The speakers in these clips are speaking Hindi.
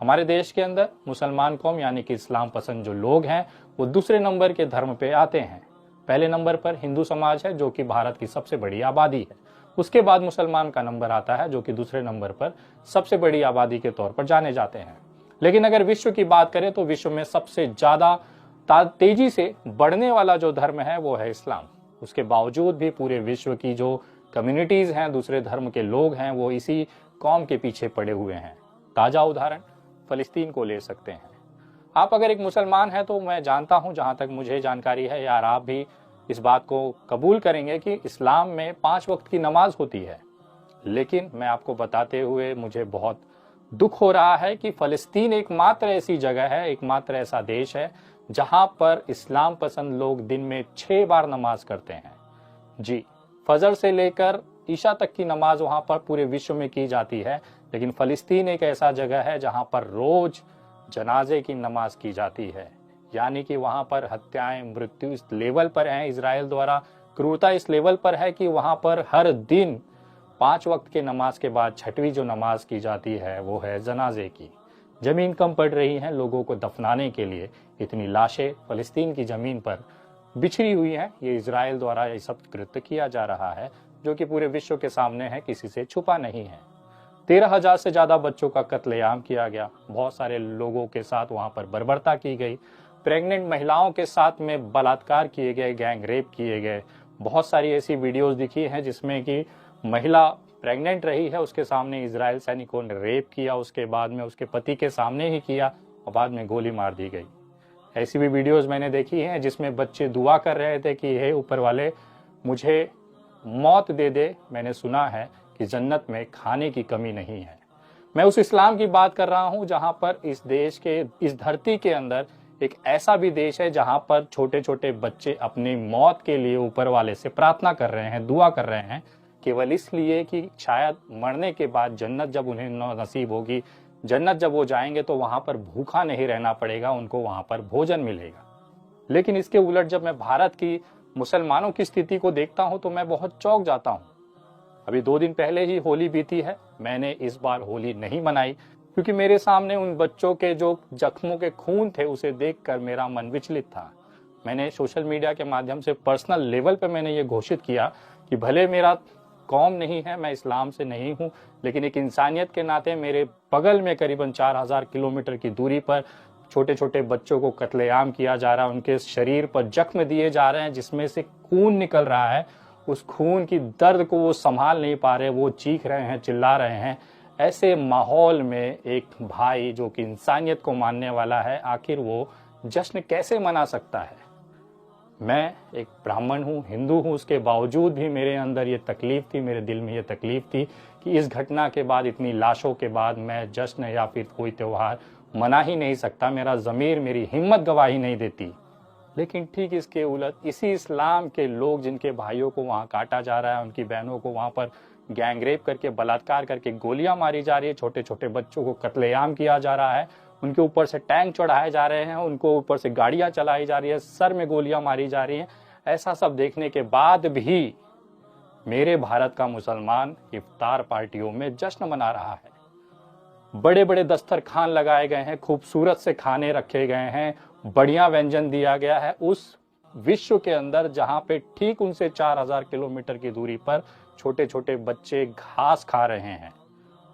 हमारे देश के अंदर मुसलमान कौम यानी कि इस्लाम पसंद जो लोग हैं वो दूसरे नंबर के धर्म पे आते हैं। पहले नंबर पर हिंदू समाज है जो कि भारत की सबसे बड़ी आबादी है। उसके बाद मुसलमान का नंबर आता है जो कि दूसरे नंबर पर सबसे बड़ी आबादी के तौर पर जाने जाते हैं। लेकिन अगर विश्व की बात करें तो विश्व में सबसे ज्यादा तेजी से बढ़ने वाला जो धर्म है वो है इस्लाम। उसके बावजूद भी पूरे विश्व की जो कम्युनिटीज हैं, दूसरे धर्म के लोग हैं, वो इसी कौम के पीछे पड़े हुए हैं। ताजा उदाहरण फलस्तीन को ले सकते हैं। आप अगर एक मुसलमान हैं तो मैं जानता हूं, जहां तक मुझे जानकारी है, यार आप भी इस बात को कबूल करेंगे कि इस्लाम में 5 वक्त की नमाज होती है। लेकिन मैं आपको बताते हुए मुझे बहुत दुख हो रहा है कि फलस्तीन एकमात्र ऐसी जगह है, एकमात्र ऐसा देश है जहां पर इस्लाम पसंद लोग दिन में 6 बार नमाज करते हैं। जी, फजर से लेकर ईशा तक की नमाज वहां पर पूरे विश्व में की जाती है, लेकिन फलस्तीन एक ऐसा जगह है जहां पर रोज जनाजे की नमाज की जाती है। यानी कि वहां पर हत्याएं, मृत्यु इस लेवल पर है, इजराइल द्वारा क्रूरता इस लेवल पर है कि वहां पर हर दिन 5 वक्त के नमाज के बाद छठवीं जो नमाज की जाती है वो है जनाजे की। जमीन कम पड़ रही है लोगों को दफनाने के लिए, इतनी लाशें फलस्तीन की जमीन पर बिछड़ी हुई हैं। ये इजराइल द्वारा ये सब कृत्य किया जा रहा है जो कि पूरे विश्व के सामने है, किसी से छुपा नहीं है। 13,000 से ज्यादा बच्चों का कत्लेआम किया गया। बहुत सारे लोगों के साथ वहां पर बर्बरता की गई। प्रेग्नेंट महिलाओं के साथ में बलात्कार किए गए, गैंग रेप किए गए। बहुत सारी ऐसी वीडियोस दिखी हैं जिसमें कि महिला प्रेग्नेंट रही है, उसके सामने इजराइल सैनिकों ने रेप किया, उसके बाद में उसके पति के सामने ही किया और बाद में गोली मार दी गई। ऐसी भी वीडियोस मैंने देखी हैं जिसमें बच्चे दुआ कर रहे थे कि हे ऊपर वाले मुझे मौत दे दे। मैंने सुना है कि जन्नत में खाने की कमी नहीं है। मैं उस इस्लाम की बात कर रहा हूं जहां पर इस देश के, इस धरती के अंदर एक ऐसा भी देश है जहां पर छोटे छोटे बच्चे अपनी मौत के लिए ऊपर वाले से प्रार्थना कर रहे हैं, दुआ कर रहे हैं, केवल इसलिए कि शायद मरने के बाद जन्नत जब उन्हें नसीब होगी, जन्नत जब वो जाएंगे तो वहां पर भूखा नहीं रहना पड़ेगा, उनको वहां पर भोजन मिलेगा। लेकिन इसके उलट जब मैं भारत की मुसलमानों की स्थिति को देखता हूं तो मैं बहुत चौंक जाता हूं। अभी 2 दिन पहले ही होली बीती है। मैंने इस बार होली नहीं मनाई क्योंकि मेरे सामने उन बच्चों के जो जख्मों के खून थे उसे देखकर मेरा मन विचलित था। मैंने सोशल मीडिया के माध्यम से पर्सनल लेवल पर मैंने ये घोषित किया कि भले मेरा कौम नहीं है, मैं इस्लाम से नहीं हूं, लेकिन एक इंसानियत के नाते मेरे बगल में करीबन 4,000 किलोमीटर की दूरी पर छोटे छोटे बच्चों को कत्लेआम किया जा रहा है, उनके शरीर पर जख्म दिए जा रहे हैं जिसमें से खून निकल रहा है। उस खून की दर्द को वो संभाल नहीं पा रहे, वो चीख रहे हैं, चिल्ला रहे हैं। ऐसे माहौल में एक भाई जो कि इंसानियत को मानने वाला है, आखिर वो जश्न कैसे मना सकता है? मैं एक ब्राह्मण हूँ, हिंदू हूँ, उसके बावजूद भी मेरे अंदर ये तकलीफ थी, मेरे दिल में ये तकलीफ थी कि इस घटना के बाद, इतनी लाशों के बाद मैं जश्न या फिर कोई त्योहार मना ही नहीं सकता। मेरा ज़मीर, मेरी हिम्मत गवाही नहीं देती। लेकिन ठीक इसके उलट इसी इस्लाम के लोग जिनके भाइयों को वहाँ काटा जा रहा है, उनकी बहनों को वहाँ पर गैंगरेप करके, बलात्कार करके गोलियां मारी जा रही है, छोटे छोटे बच्चों को कत्लेआम किया जा रहा है, उनके ऊपर से टैंक चढ़ाए जा रहे हैं, उनको ऊपर से गाड़ियां चलाई जा रही है, सर में गोलियां मारी जा रही हैं। ऐसा सब देखने के बाद भी मेरे भारत का मुसलमान इफ्तार पार्टियों में जश्न मना रहा है। बड़े बड़े दस्तरखान लगाए गए हैं, खूबसूरत से खाने रखे गए हैं, बढ़िया व्यंजन दिया गया है उस विश्व के अंदर जहां पे ठीक उनसे 4,000 किलोमीटर की दूरी पर छोटे छोटे बच्चे घास खा रहे हैं,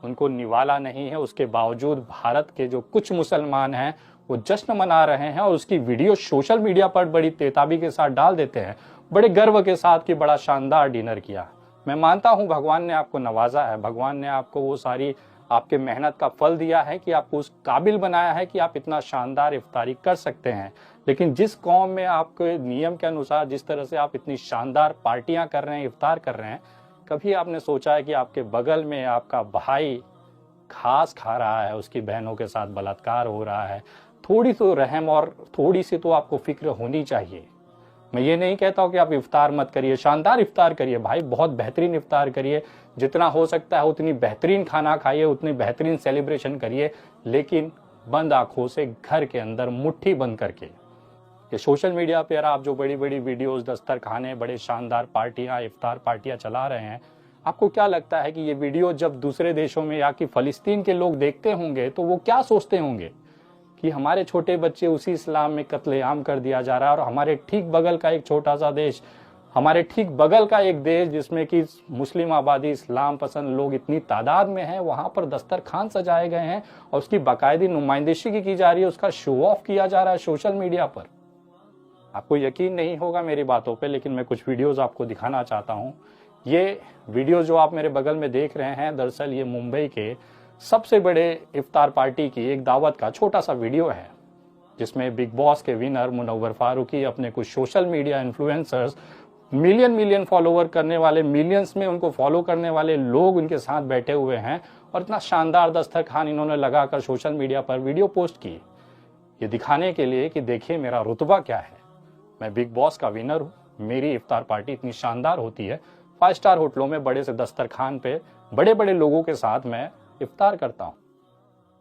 उनको निवाला नहीं है। उसके बावजूद भारत के जो कुछ मुसलमान हैं वो जश्न मना रहे हैं और उसकी वीडियो सोशल मीडिया पर बड़ी तेताबी के साथ डाल देते हैं, बड़े गर्व के साथ कि बड़ा शानदार डिनर किया। मैं मानता हूं भगवान ने आपको नवाजा है, भगवान ने आपको वो सारी आपके मेहनत का फल दिया है कि आपको उस काबिल बनाया है कि आप इतना शानदार इफ्तारी कर सकते हैं। लेकिन जिस कौम में आपके नियम के अनुसार जिस तरह से आप इतनी शानदार पार्टियां कर रहे हैं, इफ्तार कर रहे हैं, कभी आपने सोचा है कि आपके बगल में आपका भाई घास खा रहा है, उसकी बहनों के साथ बलात्कार हो रहा है? थोड़ी तो रहम और थोड़ी सी तो आपको फिक्र होनी चाहिए। मैं ये नहीं कहता हूं कि आप इफ्तार मत करिए, शानदार इफ्तार करिए भाई, बहुत बेहतरीन इफ्तार करिए, जितना हो सकता है उतनी बेहतरीन खाना खाइए, उतनी बेहतरीन सेलिब्रेशन करिए, लेकिन बंद आंखों से घर के अंदर मुट्ठी बंद करके। ये सोशल मीडिया पर आप जो बड़ी बड़ी वीडियोस, दस्तरखाने, बड़े शानदार पार्टियां, इफ्तार पार्टियां चला रहे हैं, आपको क्या लगता है कि ये वीडियो जब दूसरे देशों में या कि फलस्तीन के लोग देखते होंगे तो वो क्या सोचते होंगे कि हमारे छोटे बच्चे उसी इस्लाम में कत्लेआम कर दिया जा रहा है, और हमारे ठीक बगल का एक छोटा सा देश, हमारे ठीक बगल का एक देश जिसमें कि मुस्लिम आबादी, इस्लाम पसंद लोग इतनी तादाद में हैं, वहां पर दस्तरखान सजाए गए हैं और उसकी बाकायदी नुमाइंदगी की जा रही है, उसका शो ऑफ किया जा रहा है सोशल मीडिया पर। आपको यकीन नहीं होगा मेरी बातों पे, लेकिन मैं कुछ वीडियोस आपको दिखाना चाहता हूं। ये वीडियो जो आप मेरे बगल में देख रहे हैं, दरअसल ये मुंबई के सबसे बड़े इफ्तार पार्टी की एक दावत का छोटा सा वीडियो है, जिसमें बिग बॉस के विनर मुनव्वर फारूकी अपने कुछ social media influencers, million follower करने वाले, मिलियंस में उनको फॉलो करने वाले लोग उनके साथ बैठे हुए हैं, और इतना शानदार दस्तरखान इन्होंने लगाकर सोशल मीडिया पर वीडियो पोस्ट की, ये दिखाने के लिए कि देखिए मेरा रुतबा क्या है, मैं बिग बॉस का विनर हूँ, मेरी इफ्तार पार्टी इतनी शानदार होती है, 5 स्टार होटलों में बड़े से दस्तरखान पे बड़े बड़े लोगों के साथ मैं इफ्तार करता हूँ।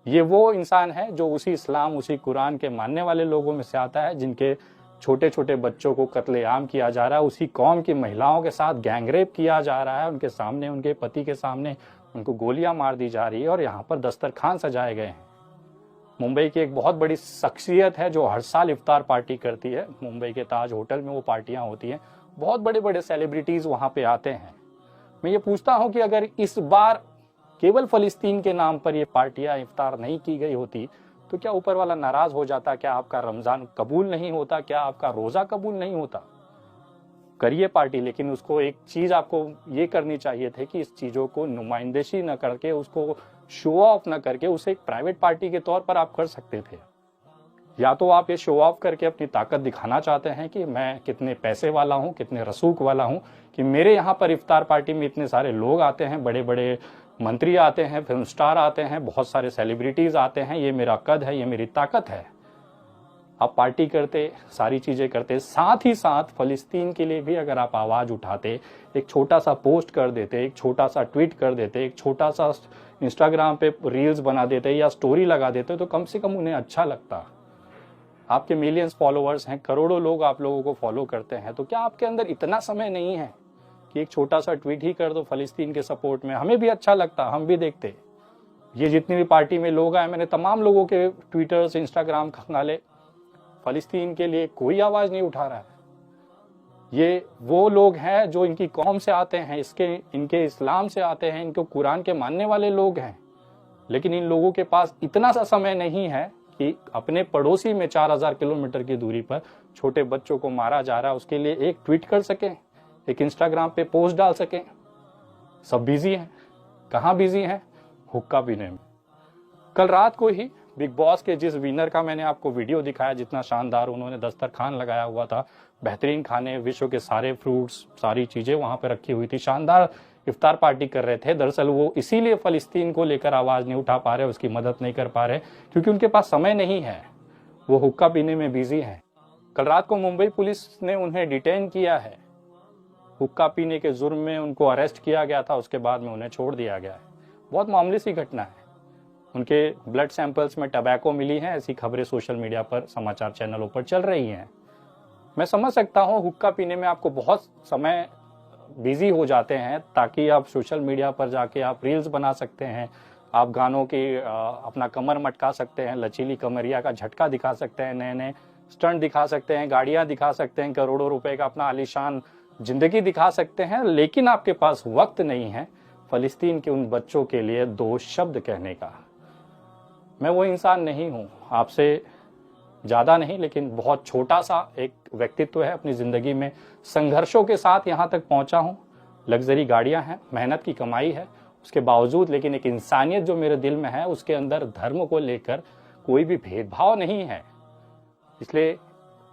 ये वो इंसान है जो उसी इस्लाम, उसी कुरान के मानने वाले लोगों में से आता है, जिनके छोटे छोटे बच्चों को कत्लेआम किया जा रहा है, उसी कौम की महिलाओं के साथ गैंगरेप किया जा रहा है, उनके सामने, उनके पति के सामने उनको गोलियां मार दी जा रही है, और यहाँ पर दस्तरखान सजाए गए हैं। मुंबई की एक बहुत बड़ी शख्सियत है जो हर साल इफ्तार पार्टी करती है, मुंबई के ताज होटल में वो पार्टियां होती हैं, बहुत बड़े बड़े सेलिब्रिटीज वहां पे आते हैं। मैं ये पूछता हूं कि अगर इस बार केवल फलस्तीन के नाम पर ये पार्टियां, इफ्तार नहीं की गई होती तो क्या ऊपर वाला नाराज हो जाता? क्या आपका रमजान कबूल नहीं होता? क्या आपका रोजा कबूल नहीं होता? करिए पार्टी, लेकिन उसको एक चीज आपको ये करनी चाहिए थी कि इस चीजों को नुमाइंदगी न करके, उसको शो ऑफ न करके, उसे एक प्राइवेट पार्टी के तौर पर आप कर सकते थे। या तो आप ये शो ऑफ करके अपनी ताकत दिखाना चाहते हैं कि मैं कितने पैसे वाला हूं, कितने रसूख वाला हूं, कि मेरे यहाँ पर इफ्तार पार्टी में इतने सारे लोग आते हैं, बड़े बड़े मंत्री आते हैं, फिल्म स्टार आते हैं, बहुत सारे सेलिब्रिटीज आते हैं, ये मेरा कद है, ये मेरी ताकत है। आप पार्टी करते, सारी चीजें करते, साथ ही साथ फलस्तीन के लिए भी अगर आप आवाज उठाते, एक छोटा सा पोस्ट कर देते, एक छोटा सा ट्वीट कर देते, एक छोटा सा इंस्टाग्राम पे रील्स बना देते या स्टोरी लगा देते, तो कम से कम उन्हें अच्छा लगता। आपके मिलियंस फॉलोअर्स हैं, करोड़ों लोग आप लोगों को फॉलो करते हैं, तो क्या आपके अंदर इतना समय नहीं है कि एक छोटा सा ट्वीट ही कर दो फलस्तीन के सपोर्ट में? हमें भी अच्छा लगता, हम भी देखते। ये जितनी भी पार्टी में लोग आए, मैंने तमाम लोगों के ट्विटर्स, इंस्टाग्राम खंगाले, फलस्तीन के लिए कोई आवाज नहीं उठा रहा है। ये वो लोग हैं जो इनकी कौम से आते हैं, इनके इस्लाम से आते हैं, इनको कुरान के मानने वाले लोग हैं, लेकिन इन लोगों के पास इतना सा समय नहीं है कि अपने पड़ोसी में 4000 किलोमीटर की दूरी पर छोटे बच्चों को मारा जा रहा है, उसके लिए एक ट्वीट कर सकें, एक इंस्टाग्राम पे पोस्ट डाल सकें। सब बिजी हैं। कहाँ बिजी हैं? हुक्का पीने में। कल रात को ही बिग बॉस के जिस विनर का मैंने आपको वीडियो दिखाया, जितना शानदार उन्होंने दस्तरखान लगाया हुआ था, बेहतरीन खाने, विश्व के सारे फ्रूट्स, सारी चीजें वहां पर रखी हुई थी, शानदार इफ्तार पार्टी कर रहे थे। दरअसल वो इसीलिए फलस्तीन को लेकर आवाज नहीं उठा पा रहे, उसकी मदद नहीं कर पा रहे, क्योंकि उनके पास समय नहीं है, वो हुक्का पीने में बिजी हैं। कल रात को मुंबई पुलिस ने उन्हें डिटेन किया है, हुक्का पीने के जुर्म में उनको अरेस्ट किया गया था, उसके बाद में उन्हें छोड़ दिया गया है। बहुत मामूली सी घटना है। उनके ब्लड सैंपल्स में टबैको मिली है, ऐसी खबरें सोशल मीडिया पर, समाचार चैनलों पर चल रही हैं। मैं समझ सकता हूँ हुक्का पीने में आपको बहुत समय बिजी हो जाते हैं, ताकि आप सोशल मीडिया पर जाके आप रील्स बना सकते हैं, आप गानों की अपना कमर मटका सकते हैं, लचीली कमरिया का झटका दिखा सकते हैं, नए नए स्टंट दिखा सकते हैं, गाड़ियां दिखा सकते हैं, करोड़ों रुपए का अपना आलीशान जिंदगी दिखा सकते हैं, लेकिन आपके पास वक्त नहीं है फलस्तीन के उन बच्चों के लिए 2 शब्द कहने का। मैं वो इंसान नहीं हूं, आपसे ज्यादा नहीं, लेकिन बहुत छोटा सा एक व्यक्तित्व है, अपनी जिंदगी में संघर्षों के साथ यहां तक पहुंचा हूं। लग्जरी गाड़ियां हैं, मेहनत की कमाई है, उसके बावजूद लेकिन एक इंसानियत जो मेरे दिल में है, उसके अंदर धर्म को लेकर कोई भी भेदभाव नहीं है। इसलिए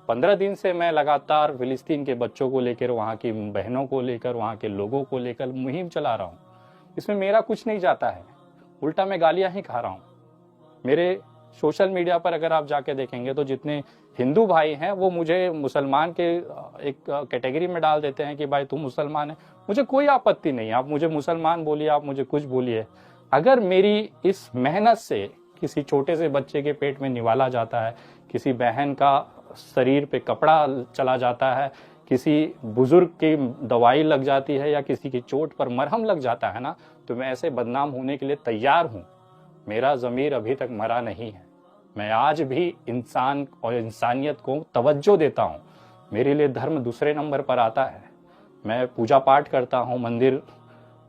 15 दिन से मैं लगातार फिलिस्तीन के बच्चों को लेकर, वहां की बहनों को लेकर, वहां के लोगों को लेकर मुहिम चला रहा हूं। इसमें मेरा कुछ नहीं जाता है, उल्टा मैं गालियां ही खा रहा हूं। मेरे सोशल मीडिया पर अगर आप जाके देखेंगे तो जितने हिंदू भाई हैं वो मुझे मुसलमान के एक कैटेगरी में डाल देते हैं कि भाई तू मुसलमान है। मुझे कोई आपत्ति नहीं, आप मुझे मुसलमान बोलिए, आप मुझे कुछ बोलिए। अगर मेरी इस मेहनत से किसी छोटे से बच्चे के पेट में निवाला जाता है, किसी बहन का शरीर पे कपड़ा चला जाता है, किसी बुजुर्ग की दवाई लग जाती है या किसी की चोट पर मरहम लग जाता है ना, तो मैं ऐसे बदनाम होने के लिए तैयार हूँ। मेरा ज़मीर अभी तक मरा नहीं है। मैं आज भी इंसान और इंसानियत को तवज्जो देता हूँ। मेरे लिए धर्म दूसरे नंबर पर आता है। मैं पूजा पाठ करता हूँ, मंदिर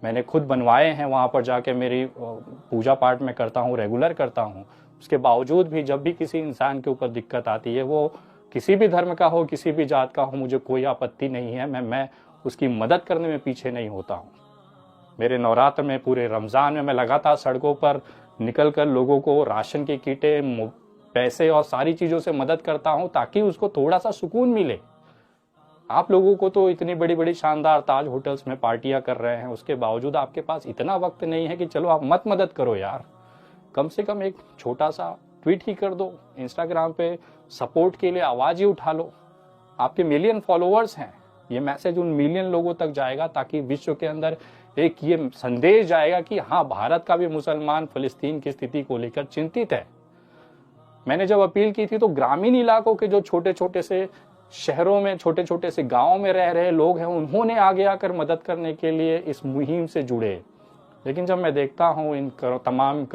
मैंने खुद बनवाए हैं, वहाँ पर जाके मेरी पूजा पाठ मैं करता हूँ, रेगुलर करता हूँ। उसके बावजूद भी जब भी किसी इंसान के ऊपर दिक्कत आती है, वो किसी भी धर्म का हो, किसी भी जात का हो, मुझे कोई आपत्ति नहीं है। मैं उसकी मदद करने में पीछे नहीं होता हूँ। मेरे नवरात्र में, पूरे रमज़ान में मैं लगातार सड़कों पर निकल कर लोगों को राशन की किटें, पैसे और सारी चीज़ों से मदद करता हूँ, ताकि उसको थोड़ा सा सुकून मिले। आप लोगों को तो इतनी बड़ी बड़ी शानदार ताज होटल्स में पार्टियां कर रहे हैं, उसके बावजूद आपके पास इतना वक्त नहीं है कि चलो आप मत मदद करो यार। कम से कम एक छोटा सा ट्वीट ही कर दो, इंस्टाग्राम पे सपोर्ट के लिए आवाज ही उठा लो। आपके मिलियन फॉलोअर्स हैं, ये मैसेज उन मिलियन लोगों तक जाएगा, ताकि विश्व के अंदर एक ये संदेश जाएगा कि हाँ, भारत का भी मुसलमान फिलिस्तीन की स्थिति को लेकर चिंतित है। मैंने जब अपील की थी तो ग्रामीण इलाकों के जो छोटे छोटे से शहरों में, छोटे छोटे से गांवों में रह रहे लोग हैं, उन्होंने आगे आकर मदद करने के लिए इस मुहिम से जुड़े। लेकिन जब मैं देखता हूँ इन तमाम